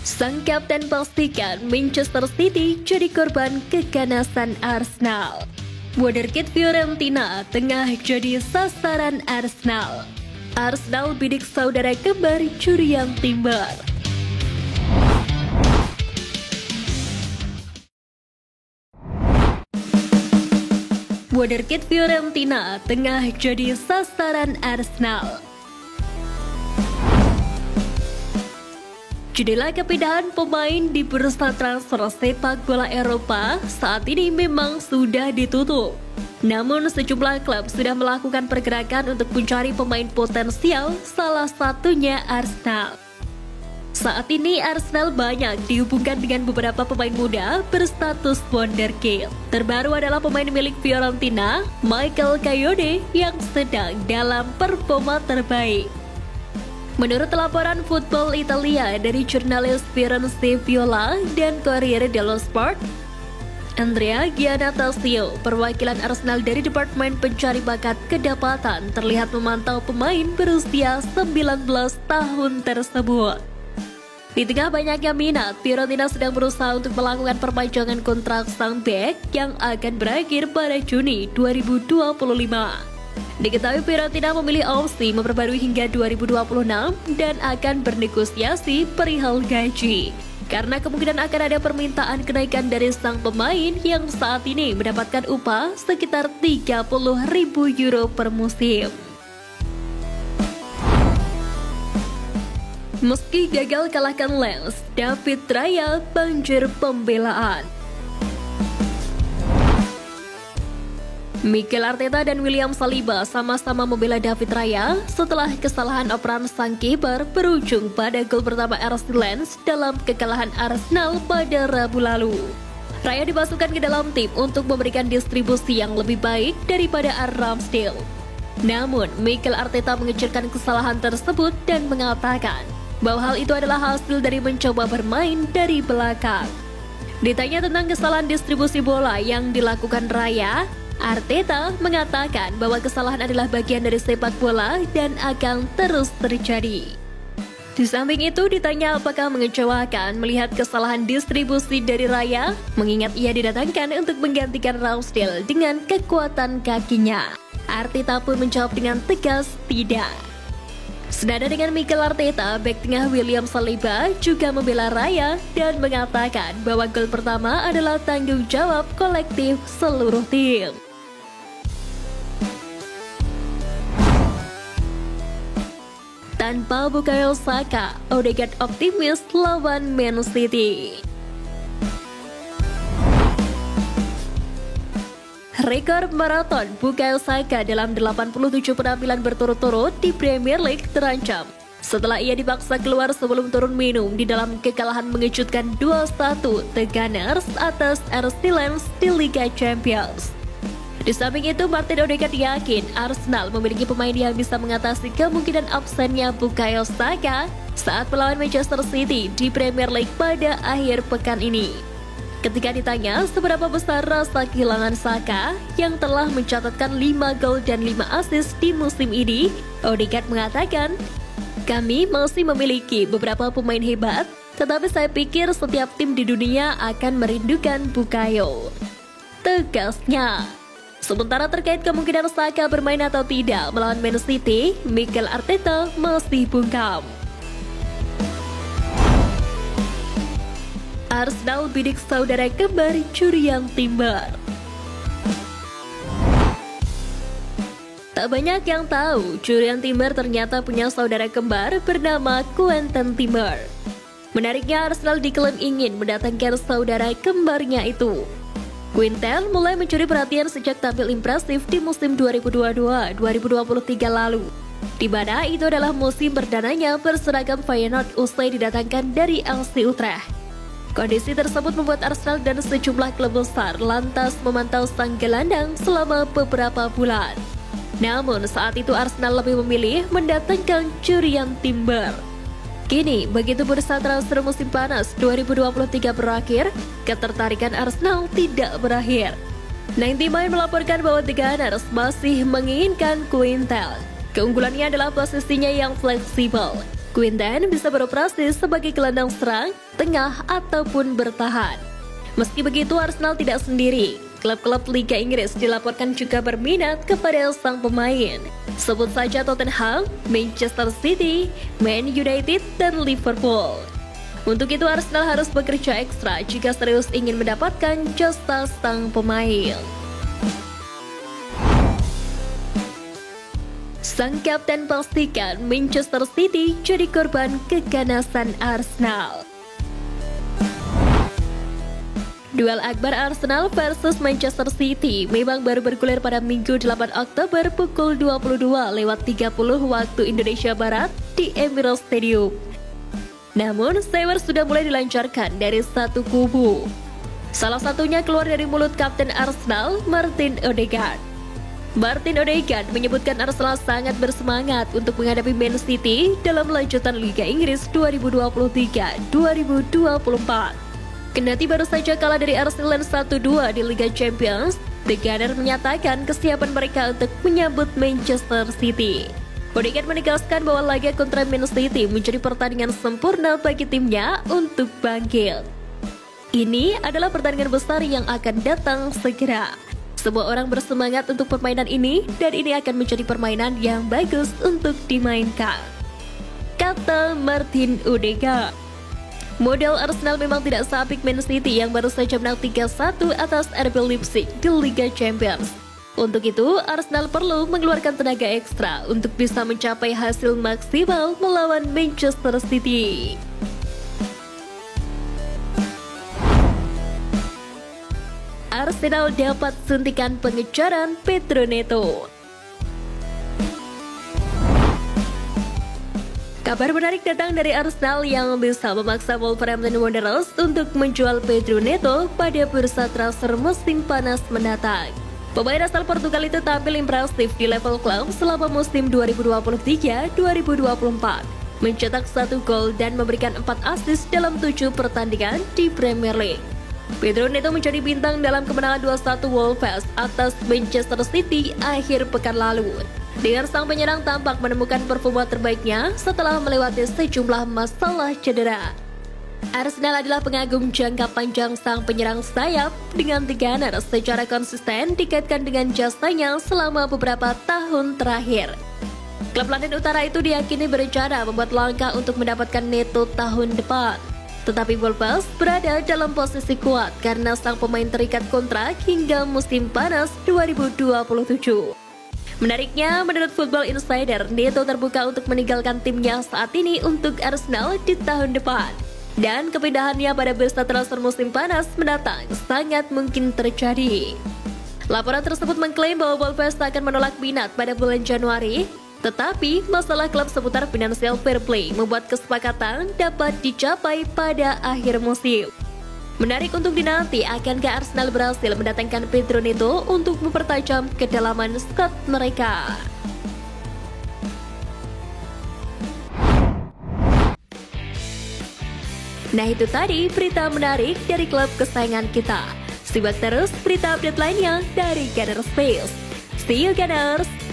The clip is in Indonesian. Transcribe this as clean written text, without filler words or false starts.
Sang kapten pastikan Manchester City jadi korban keganasan Arsenal. Wonderkid Fiorentina tengah jadi sasaran Arsenal. Arsenal bidik saudara kembar Jurriën Timber. Wonderkid Fiorentina tengah jadi sasaran Arsenal. Jendela kepindahan pemain di bursa transfer sepak bola Eropa saat ini memang sudah ditutup. Namun sejumlah klub sudah melakukan pergerakan untuk mencari pemain potensial, salah satunya Arsenal. Saat ini Arsenal banyak dihubungkan dengan beberapa pemain muda berstatus wonderkid. Terbaru adalah pemain milik Fiorentina, Michael Kayode, yang sedang dalam performa terbaik. Menurut laporan Football Italia dari jurnalis Firenze Viola dan Corriere dello Sport, Andrea Giannatasio, perwakilan Arsenal dari Departemen Pencari Bakat Kedapatan, terlihat memantau pemain berusia 19 tahun tersebut. Di tengah banyaknya minat, Fiorentina sedang berusaha untuk melakukan perpanjangan kontrak sang bek yang akan berakhir pada Juni 2025. Diketahui Fiorentina memilih opsi memperbarui hingga 2026 dan akan bernegosiasi perihal gaji. Karena kemungkinan akan ada permintaan kenaikan dari sang pemain yang saat ini mendapatkan upah sekitar 30.000 euro per musim. Meski gagal kalahkan Lens, David Raya banjir pembelaan. Mikel Arteta dan William Saliba sama-sama membela David Raya setelah kesalahan operan sang kiper berujung pada gol pertama RC Lens dalam kekalahan Arsenal pada Rabu lalu. Raya dimasukkan ke dalam tim untuk memberikan distribusi yang lebih baik daripada Ramsdale. Namun, Mikel Arteta mengecilkan kesalahan tersebut dan mengatakan bahwa hal itu adalah hasil dari mencoba bermain dari belakang. Ditanya tentang kesalahan distribusi bola yang dilakukan Raya, Arteta mengatakan bahwa kesalahan adalah bagian dari sepak bola dan akan terus terjadi. Di samping itu ditanya apakah mengecewakan melihat kesalahan distribusi dari Raya, mengingat ia didatangkan untuk menggantikan Ramsdale dengan kekuatan kakinya. Arteta pun menjawab dengan tegas tidak. Senada dengan Mikel Arteta, bek tengah William Saliba juga membela Raya dan mengatakan bahwa gol pertama adalah tanggung jawab kolektif seluruh tim. Tanpa Bukayo Saka, Odegaard optimis lawan Man City. Rekor maraton Bukayo Saka dalam 87 penampilan berturut-turut di Premier League terancam setelah ia dipaksa keluar sebelum turun minum di dalam kekalahan mengejutkan 2-1 The Gunners atas RC Lens di Liga Champions. Di samping itu, Martin Odegaard yakin Arsenal memiliki pemain yang bisa mengatasi kemungkinan absennya Bukayo Saka saat melawan Manchester City di Premier League pada akhir pekan ini. Ketika ditanya seberapa besar rasa kehilangan Saka yang telah mencatatkan 5 gol dan 5 assist di musim ini, Odegaard mengatakan, "Kami masih memiliki beberapa pemain hebat, tetapi saya pikir setiap tim di dunia akan merindukan Bukayo," tegasnya. Sementara terkait kemungkinan Saka bermain atau tidak melawan Man City, Mikel Arteta masih bungkam. Arsenal bidik saudara kembar Jurriën Timber. Tak banyak yang tahu, Jurriën Timber ternyata punya saudara kembar bernama Quentin Timber. Menariknya, Arsenal diklaim ingin mendatangkan saudara kembarnya itu. Quinten mulai mencuri perhatian sejak tampil impresif di musim 2022-2023 lalu, di mana itu adalah musim perdananya berseragam Feyenoord usai didatangkan dari FC Utrecht. Kondisi tersebut membuat Arsenal dan sejumlah klub besar lantas memantau sang gelandang selama beberapa bulan. Namun saat itu Arsenal lebih memilih mendatangkan Jurriën Timber. Kini, begitu bursa transfer musim panas 2023 berakhir, ketertarikan Arsenal tidak berakhir. 90 Mind melaporkan bahwa The Gunners masih menginginkan Quinten. Keunggulannya adalah posisinya yang fleksibel. Quinten bisa beroperasi sebagai gelandang serang, tengah, ataupun bertahan. Meski begitu, Arsenal tidak sendiri. Klub-klub Liga Inggris dilaporkan juga berminat kepada sang pemain. Sebut saja Tottenham, Manchester City, Man United, dan Liverpool. Untuk itu Arsenal harus bekerja ekstra jika serius ingin mendapatkan jasa sang pemain. Sang kapten pastikan Manchester City jadi korban keganasan Arsenal. Duel akbar Arsenal versus Manchester City memang baru bergulir pada Minggu 8 Oktober pukul 22.30 waktu Indonesia Barat di Emirates Stadium. Namun, sewer sudah mulai dilancarkan dari satu kubu. Salah satunya keluar dari mulut kapten Arsenal, Martin Odegaard. Martin Odegaard menyebutkan Arsenal sangat bersemangat untuk menghadapi Man City dalam lanjutan Liga Inggris 2023-2024. Kendati baru saja kalah dari Arsenal 1-2 di Liga Champions, The Gunners menyatakan kesiapan mereka untuk menyambut Manchester City. Odegaard menegaskan bahwa laga kontra Man City menjadi pertandingan sempurna bagi timnya untuk bangkit. Ini adalah pertandingan besar yang akan datang segera. Semua orang bersemangat untuk permainan ini dan ini akan menjadi permainan yang bagus untuk dimainkan, kata Martin Odegaard. Model Arsenal memang tidak seapik Man City yang baru saja menang 3-1 atas RB Leipzig di Liga Champions. Untuk itu, Arsenal perlu mengeluarkan tenaga ekstra untuk bisa mencapai hasil maksimal melawan Manchester City. Arsenal dapat suntikan pengejaran Pedro Neto. Kabar menarik datang dari Arsenal yang bisa memaksa Wolverhampton Wanderers untuk menjual Pedro Neto pada bursa transfer musim panas mendatang. Pemain asal Portugal itu tampil impresif di level klub selama musim 2023-2024, mencetak 1 gol dan memberikan 4 assist dalam 7 pertandingan di Premier League. Pedro Neto menjadi bintang dalam kemenangan 2-1 Wolves atas Manchester City akhir pekan lalu. Dengan sang penyerang tampak menemukan performa terbaiknya setelah melewati sejumlah masalah cedera. Arsenal adalah pengagum jangka panjang sang penyerang sayap dengan The Gunners secara konsisten dikaitkan dengan jasanya selama beberapa tahun terakhir. Klub London Utara itu diyakini berencana membuat langkah untuk mendapatkan Neto tahun depan. Tetapi Wolves berada dalam posisi kuat karena sang pemain terikat kontrak hingga musim panas 2027. Menariknya, menurut Football Insider, Neto terbuka untuk meninggalkan timnya saat ini untuk Arsenal di tahun depan. Dan kepindahannya pada bursa transfer musim panas mendatang sangat mungkin terjadi. Laporan tersebut mengklaim bahwa Wolves akan menolak minat pada bulan Januari, tetapi masalah klub seputar financial fair play membuat kesepakatan dapat dicapai pada akhir musim. Menarik untuk dinanti, akankah Arsenal berhasil mendatangkan Pedro Neto untuk mempertajam kedalaman squad mereka? Nah itu tadi berita menarik dari klub kesayangan kita. Simak terus berita update lainnya dari Gunners Space. See you Gunners!